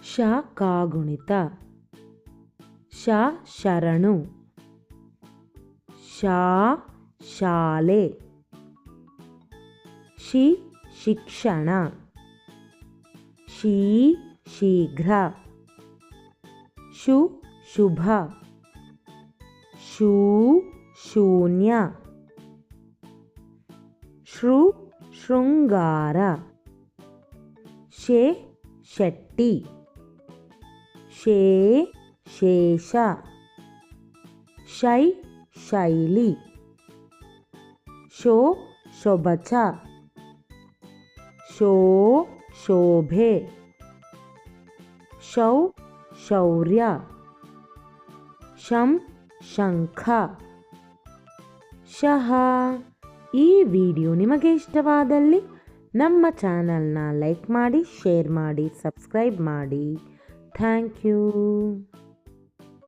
ಶ ಕಾಗುಣಿತ. ಶ ಶರಣು. ಶಾ ಶಾಲೆ. ಶಿ ಶಿಕ್ಷಣ. ಶೀ ಶೀಘ್ರ. ಶು ಶುಭ. ಶೂ ಶೂನ್ಯ. ಶೃ ಶೃಂಗಾರ. ಶೇ ಶೆಟ್ಟಿ. ಶೇ ಶೇಷ. ಶೈ ಶೈಲಿ. ಶೋ ಶೊಬಚ. ಶೋ ಶೋಭೆ. ಶೌ ಶೌರ್ಯ. ಶಂ ಶಂಖ. ಶಹ. ಈ ವಿಡಿಯೋ ನಿಮಗೆ ಇಷ್ಟವಾದಲ್ಲಿ ನಮ್ಮ ಚಾನಲ್ನ ಲೈಕ್ ಮಾಡಿ, ಶೇರ್ ಮಾಡಿ, ಸಬ್ಸ್ಕ್ರೈಬ್ ಮಾಡಿ. Thank you.